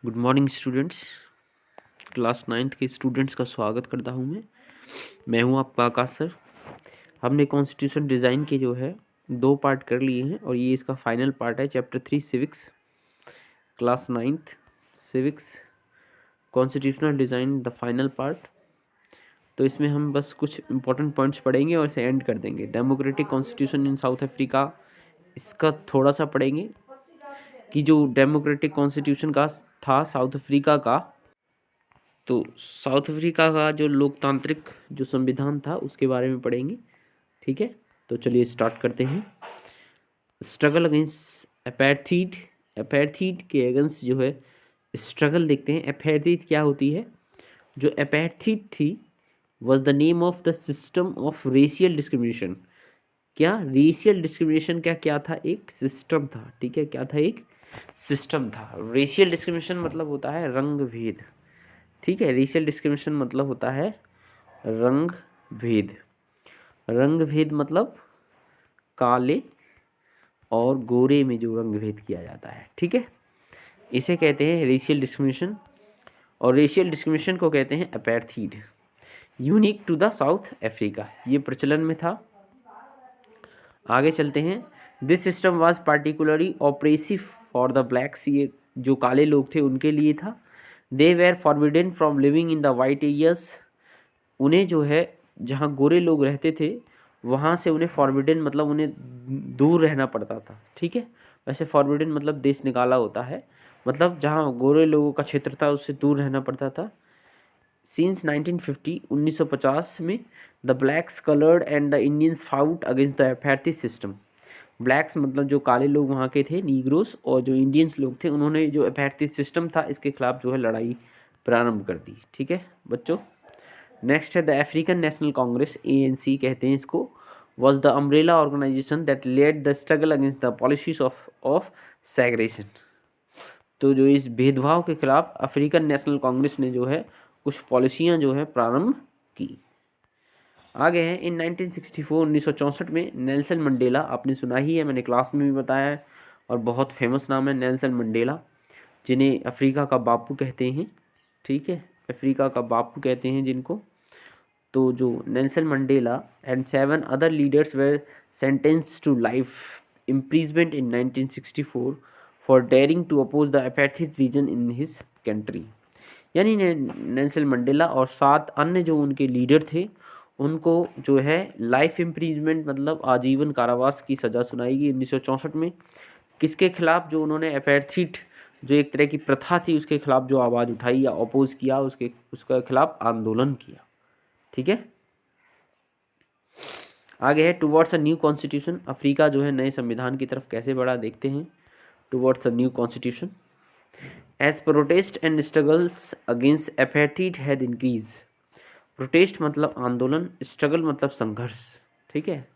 Good morning students. Class ninth के students का स्वागत करता हूं मैं हूं आपका आकाश सर। हमने कॉन्स्टिट्यूशन डिज़ाइन के जो है 2 पार्ट कर लिए हैं और ये इसका फाइनल पार्ट है। Chapter 3 civics, class ninth civics, constitutional design the final part. तो इसमें हम बस कुछ इंपॉर्टेंट पॉइंट्स पढ़ेंगे और इसे एंड कर देंगे। Democratic constitution in South Africa, इसका थोड़ा सा पढ़ेंगे कि जो डेमोक्रेटिक कॉन्स्टिट्यूशन का था साउथ अफ्रीका का, तो साउथ अफ्रीका का जो लोकतांत्रिक जो संविधान था उसके बारे में पढ़ेंगे। ठीक है, तो चलिए स्टार्ट करते हैं। स्ट्रगल अगेंस्ट अपार्थीड, अपार्थीड के अगेंस्ट जो है स्ट्रगल देखते हैं। अपार्थीड क्या होती है? जो अपार्थीड थी was the name of the system of racial discrimination. क्या रेशियल डिस्क्रिमिनेशन क्या क्या था? एक सिस्टम था। ठीक है, क्या था? एक सिस्टम था। रेशियल डिस्क्रिमिनेशन मतलब होता है रंग भेद। ठीक है, रेशियल डिस्क्रिमिनेशन मतलब होता है रंग भेद। रंग भेद मतलब काले और गोरे में जो रंग भेद किया जाता है। ठीक है, इसे कहते हैं रेशियल डिस्क्रिमिनेशन, और रेशियल डिस्क्रिमिनेशन को कहते हैं apartheid. Unique to the South Africa, ये प्रचलन में था। आगे चलते हैं। This system was particularly oppressive for the blacks, ये जो काले लोग थे उनके लिए था। They were forbidden from living in the white areas, उन्हें जो है जहाँ गोरे लोग रहते थे वहाँ से उन्हें फॉरबिडन मतलब उन्हें दूर रहना पड़ता था। ठीक है, वैसे फॉरबिडन मतलब देश निकाला होता है, मतलब जहाँ गोरे लोगों का क्षेत्र था उससे दूर रहना पड़ता था। सिंस 1950, 1950 में the blacks coloured and the Indians fought against the apartheid system. Blacks मतलब जो काले लोग वहाँ के थे, नीग्रोस, और जो इंडियंस लोग थे उन्होंने जो अपार्थीड सिस्टम था इसके खिलाफ जो है लड़ाई प्रारंभ कर दी। ठीक है बच्चों, नेक्स्ट है the African National Congress, ANC कहते हैं इसको, was the umbrella organisation that led the struggle against the policies of segregation. तो जो इस भेदभाव के खिलाफ अफ्रीकन नेशनल कांग्रेस ने जो है कुछ पॉलिसियाँ जो है प्रारंभ की। आगे हैं इन 1964, 1964 में नेल्सन मंडेला, आपने सुना ही है, मैंने क्लास में भी बताया है, और बहुत फेमस नाम है नेल्सन मंडेला, जिन्हें अफ्रीका का बापू कहते हैं। ठीक है, अफ्रीका का बापू कहते हैं जिनको। तो जो Nelson Mandela and 7 other leaders were sentenced to life imprisonment in 1964 for daring to oppose the apartheid regime in his country. यानी नेल्सन मंडेला और 7 अन्य जो उनके लीडर थे उनको जो है लाइफ इम्प्रिजमेंट मतलब आजीवन कारावास की सज़ा सुनाई गई 1964 में। किसके खिलाफ? जो उन्होंने अपार्थीड जो एक तरह की प्रथा थी उसके खिलाफ जो आवाज़ उठाई या अपोज किया, उसके खिलाफ आंदोलन किया। ठीक है, आगे है towards a new constitution. Africa जो है नए संविधान की तरफ कैसे बढ़ा देखते हैं। Towards a new constitution, as protest and struggles against apartheid had increase. Protest मतलब आंदोलन, स्ट्रगल मतलब संघर्ष। ठीक है,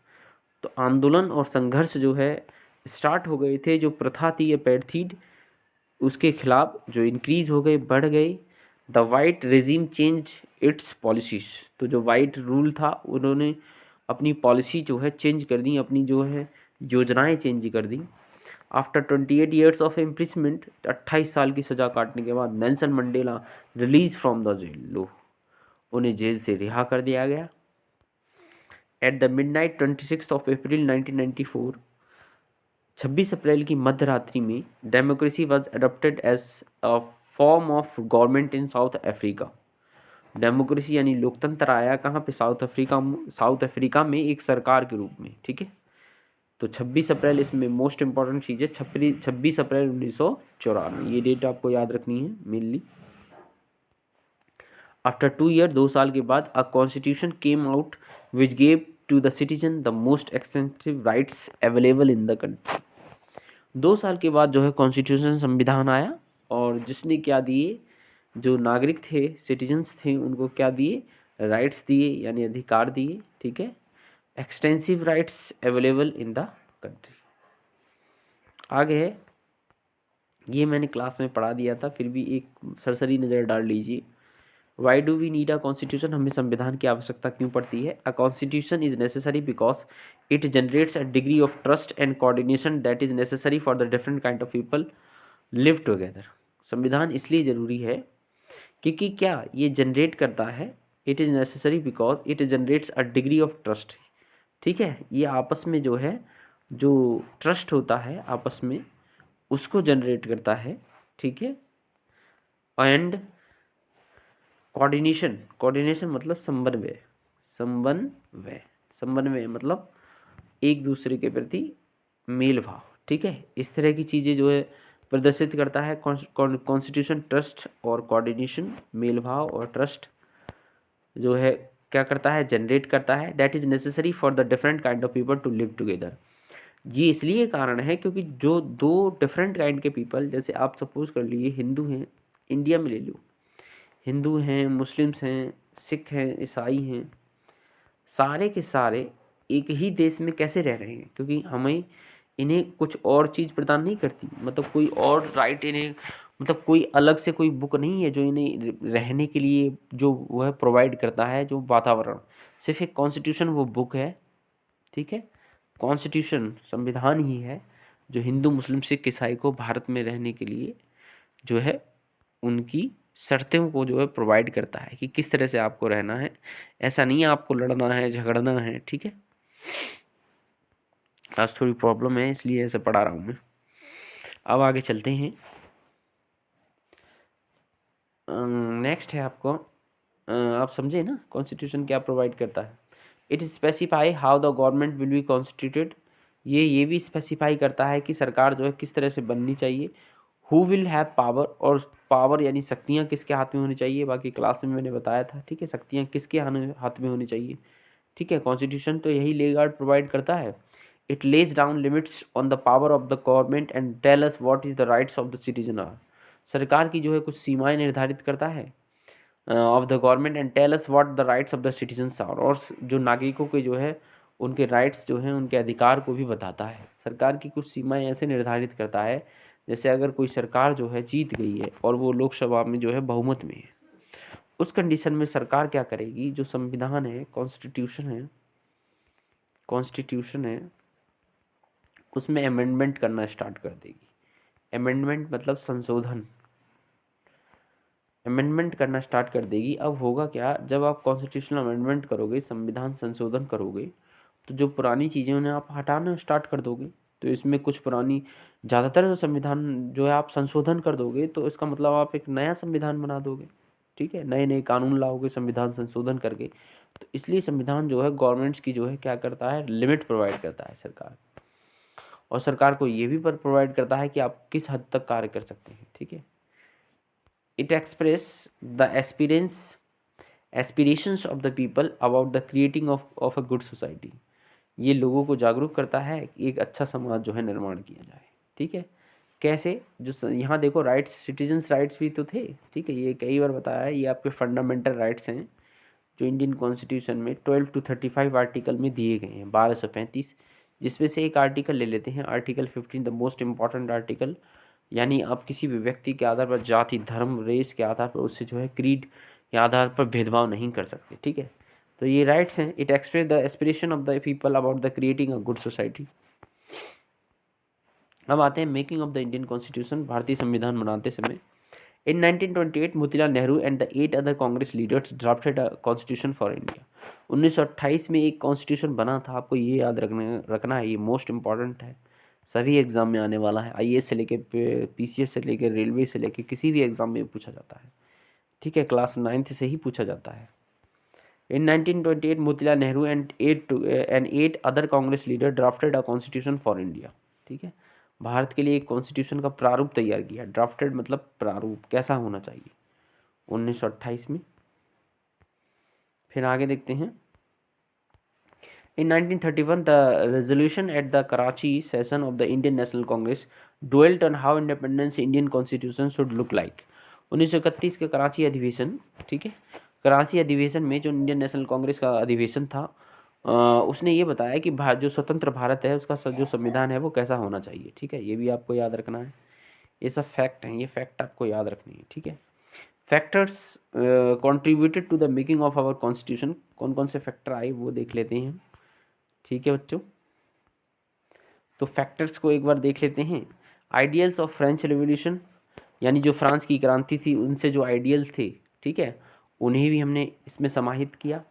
तो आंदोलन और संघर्ष जो है स्टार्ट हो गए थे। जो प्रथा थी अपार्थीड उसके खिलाफ जो इंक्रीज हो गए, बढ़ गए। The white regime change it's policies, तो जो वाइट रूल था उन्होंने अपनी पॉलिसी जो है चेंज कर दी, अपनी जो है योजनाएं चेंज कर दी। आफ्टर 28 ईयर्स ऑफ इम्प्रिजमेंट, 28 साल की सज़ा काटने के बाद Nelson Mandela release from the jail, लो उन्हें जेल से रिहा कर दिया गया। At the midnight 26 of April 1994, 26 अप्रैल की मध्य रात्रि में democracy was adopted as a form of government in South Africa. Democracy यानी लोकतंत्र आया कहाँ पे? साउथ अफ्रीका में एक सरकार के रूप में। ठीक है, तो 26 अप्रैल इसमें मोस्ट इंपॉर्टेंट चीज़ है, 26 अप्रैल 1994, ये डेट आपको याद रखनी है मेनली। आफ्टर 2 ईयर, 2 साल के बाद, a constitution came out which gave to the citizen the most extensive rights available in the country. 2 साल के बाद जो है कॉन्स्टिट्यूशन संविधान आया और जिसने क्या दिए, जो नागरिक थे, सिटीजन्स थे, उनको क्या दिए? राइट्स दिए, यानी अधिकार दिए। ठीक है, extensive rights available in the country. आगे है, ये मैंने क्लास में पढ़ा दिया था, फिर भी एक सरसरी नज़र डाल लीजिए। Why do we need a constitution, हमें संविधान की आवश्यकता क्यों पड़ती है? A constitution is necessary because it generates a degree of trust and coordination that is necessary for the different kind of people live together. संविधान इसलिए ज़रूरी है क्योंकि क्या ये जनरेट करता है, it is necessary because it generates a degree of trust. ठीक है, ये आपस में जो है, जो ट्रस्ट होता है आपस में, उसको जनरेट करता है। ठीक है, एंड कोऑर्डिनेशन, कोऑर्डिनेशन मतलब समन्वय, समन्वय, समन्वय मतलब एक दूसरे के प्रति मेल भाव। ठीक है, इस तरह की चीज़ें जो है प्रदर्शित करता है कॉन्स्टिट्यूशन। ट्रस्ट और कोऑर्डिनेशन, मेल भाव और ट्रस्ट जो है क्या करता है, जनरेट करता है। That is necessary for the different kind of people to live together. ये इसलिए कारण है क्योंकि जो दो डिफरेंट काइंड के पीपल, जैसे आप सपोज कर लीजिए हिंदू हैं, इंडिया में ले लो, हिंदू हैं, मुस्लिम्स हैं, सिख हैं, ईसाई हैं, सारे के सारे एक ही देश में कैसे रह रहे हैं, क्योंकि हमें इन्हें कुछ और चीज़ प्रदान नहीं करती, मतलब कोई और राइट इन्हें, मतलब कोई अलग से कोई बुक नहीं है जो इन्हें रहने के लिए जो वह प्रोवाइड करता है, जो वातावरण, सिर्फ एक कॉन्स्टिट्यूशन वो बुक है। ठीक है, कॉन्स्टिट्यूशन संविधान ही है जो हिंदू मुस्लिम सिख ईसाई को भारत में रहने के लिए जो है उनकी शर्तों को जो है प्रोवाइड करता है कि किस तरह से आपको रहना है। ऐसा नहीं है आपको लड़ना है, झगड़ना है। ठीक है, आज थोड़ी प्रॉब्लम है इसलिए ऐसे पढ़ा रहा हूँ मैं। अब आगे चलते हैं। नेक्स्ट है आपको, आप समझे ना कॉन्स्टिट्यूशन क्या प्रोवाइड करता है। It specify how the government will be constituted. ये भी स्पेसिफाई करता है कि सरकार जो है किस तरह से बननी चाहिए। हु विल हैव पावर, और पावर यानी शक्तियाँ किसके हाथ में होनी चाहिए, बाकी क्लास में मैंने बताया था। ठीक है, शक्तियाँ किसके हाथ में होनी चाहिए। ठीक है, कॉन्स्टिट्यूशन तो यही लेगार्ड प्रोवाइड करता है। It lays down limits on the power of the government and tell us what is the rights of the citizen are. सरकार की जो है कुछ सीमाएं निर्धारित करता है of the government and tell us what the rights of the citizens are, और जो नागरिकों के जो है उनके राइट्स जो हैं, उनके अधिकार को भी बताता है। सरकार की कुछ सीमाएं ऐसे निर्धारित करता है, जैसे अगर कोई सरकार जो है जीत गई है और वो लोकसभा में जो है बहुमत में है, उस कंडीशन में सरकार क्या करेगी, जो संविधान है, कॉन्स्टिट्यूशन है, उसमें अमेंडमेंट करना स्टार्ट कर देगी। अमेंडमेंट मतलब संशोधन, अमेंडमेंट करना स्टार्ट कर देगी। अब होगा क्या, जब आप कॉन्स्टिट्यूशनल अमेंडमेंट करोगे, संविधान संशोधन करोगे, तो जो पुरानी चीज़ें उन्हें आप हटाना स्टार्ट कर दोगे। तो इसमें कुछ पुरानी, ज़्यादातर जो संविधान जो है आप संशोधन कर दोगे, तो इसका मतलब आप एक नया संविधान बना दोगे। ठीक है, नए नए कानून लाओगे संविधान संशोधन करके। तो इसलिए संविधान जो है गवर्नमेंट्स की जो है क्या करता है, लिमिट प्रोवाइड करता है सरकार, और सरकार को ये भी पर प्रोवाइड करता है कि आप किस हद तक कार्य कर सकते हैं। ठीक है, it express the aspirations of the people about the creating of a good society. ये लोगों को जागरूक करता है कि एक अच्छा समाज जो है निर्माण किया जाए। ठीक है, कैसे, जो यहाँ देखो राइट्स, सिटीजन्स राइट्स भी तो थे। ठीक है, ये कई बार बताया है, ये आपके फंडामेंटल राइट्स हैं जो इंडियन कॉन्स्टिट्यूशन में 12 to 35 आर्टिकल में दिए गए हैं, 1235, जिसमें से एक आर्टिकल ले लेते हैं, article 15, the most important article. यानी आप किसी भी व्यक्ति के आधार पर, जाति, धर्म, रेस के आधार पर उससे जो है क्रीड के आधार पर भेदभाव नहीं कर सकते। ठीक है, तो ये राइट्स हैं। It express the aspiration of the people about the creating a good society. अब आते हैं making of the Indian constitution, भारतीय संविधान बनाते समय। इन 1928 Motilal Nehru and the 8 other Congress leaders drafted a constitution for India. 1928 में एक कॉन्स्टिट्यूशन बना था, आपको ये याद रखना है, ये मोस्ट इंपॉर्टेंट है, सभी एग्जाम में आने वाला है। आईएएस से लेके पीसीएस से लेके रेलवे से लेके किसी भी एग्जाम में पूछा जाता है। ठीक है, क्लास 9th से ही पूछा जाता है। इन 1928 Motilal Nehru and 8 other Congress leader drafted a constitution for India. ठीक है, भारत के लिए एक कॉन्स्टिट्यूशन का प्रारूप तैयार किया। ड्राफ्टेड मतलब प्रारूप, कैसा होना चाहिए, 1928 में। फिर आगे देखते हैं। In 1931 the resolution at the Karachi session of the Indian National Congress dwelt on how independence Indian constitution should look like. 1931 के कराची अधिवेशन, ठीक है, कराची अधिवेशन में जो इंडियन नेशनल कांग्रेस का अधिवेशन था, उसने ये बताया कि जो स्वतंत्र भारत है उसका जो संविधान है वो कैसा होना चाहिए। ठीक है, ये भी आपको याद रखना है, ये सब फैक्ट हैं, ये फैक्ट आपको याद रखनी है। ठीक है, factors contributed to the making of our constitution, कौन कौन से फैक्टर आए वो देख लेते हैं। ठीक है बच्चों, तो फैक्टर्स को एक बार देख लेते हैं। आइडियल्स ऑफ फ्रेंच रेवोल्यूशन, यानी जो फ्रांस की क्रांति थी उनसे जो आइडियल्स थे, ठीक है, उन्हें भी हमने इसमें समाहित किया।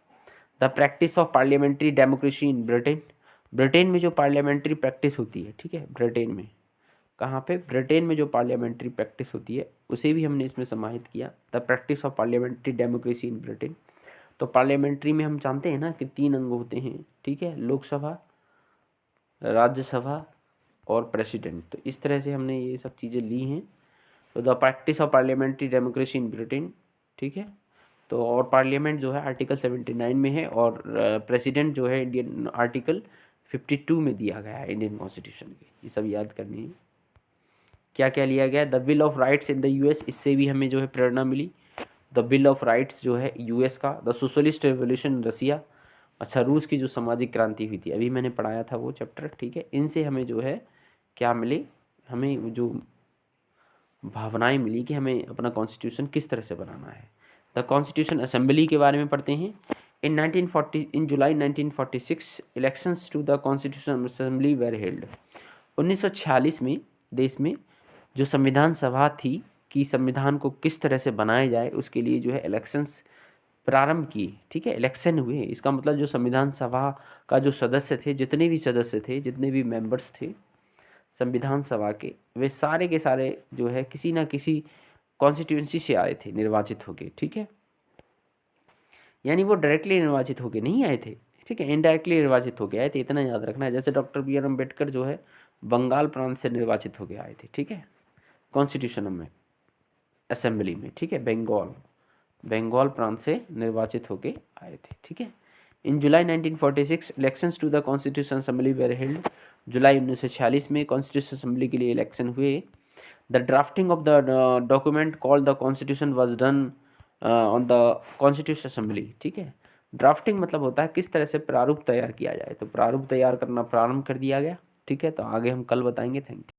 The practice of parliamentary democracy in Britain, Britain में जो पार्लियामेंट्री प्रैक्टिस होती है, ठीक है, ब्रिटेन में, कहाँ पे, ब्रिटेन में जो पार्लियामेंट्री प्रैक्टिस होती है उसे भी हमने इसमें समाहित किया। The practice of parliamentary democracy in Britain, तो पार्लियामेंट्री में हम जानते हैं ना कि 3 अंग होते हैं, ठीक है, लोकसभा, राज्यसभा और प्रेसिडेंट। तो इस तरह से हमने ये सब चीज़ें ली हैं। तो the practice of parliamentary democracy in Britain, ठीक है, तो और पार्लियामेंट जो है आर्टिकल 79 में है और प्रेसिडेंट जो है इंडियन आर्टिकल 52 में दिया गया है इंडियन कॉन्स्टिट्यूशन के। ये सब याद करनी है। क्या क्या लिया गया, the bill of rights in the US, इससे भी हमें जो है प्रेरणा मिली। द बिल ऑफ राइट्स जो है यूएस का, द सोशलिस्ट रेवोल्यूशन रसिया, अच्छा रूस की जो सामाजिक क्रांति हुई थी, अभी मैंने पढ़ाया था वो चैप्टर, ठीक है, इनसे हमें जो है क्या मिले, हमें जो भावनाएं मिली कि हमें अपना कॉन्स्टिट्यूशन किस तरह से बनाना है। द कॉन्स्टिट्यूशन असेंबली के बारे में पढ़ते हैं। In July 1946 elections to the constitution assembly were held. 1946 में देश में जो संविधान सभा थी कि संविधान को किस तरह से बनाया जाए, उसके लिए जो है इलेक्शंस प्रारंभ किए, ठीक है, इलेक्शन हुए। इसका मतलब जो संविधान सभा का जो सदस्य थे, जितने भी सदस्य थे, जितने भी मेंबर्स थे संविधान सभा के, वे सारे के सारे जो है किसी ना किसी कॉन्स्टिट्यूंसी से आए थे, निर्वाचित होके, ठीक है, यानी वो डायरेक्टली निर्वाचित होके नहीं आए थे, ठीक है, इनडायरेक्टली निर्वाचित होके आए थे, इतना याद रखना है। जैसे डॉक्टर बी.आर. अम्बेडकर जो है बंगाल प्रांत से निर्वाचित होके आए थे, ठीक है, कॉन्स्टिट्यूशन में असेंबली में, ठीक है, बंगाल प्रांत से निर्वाचित होके आए थे, ठीक है। In July 1946 elections to the constitution assembly were held, जुलाई 1946 में कॉन्स्टिट्यूशन असेंबली के लिए इलेक्शन हुए। The drafting of the document called the constitution was done on the constitution assembly, ठीक है। ड्राफ्टिंग मतलब होता है किस तरह से प्रारूप तैयार किया जाए, तो प्रारूप तैयार करना प्रारंभ कर दिया गया, ठीक है। तो आगे हम कल बताएंगे। Thank you.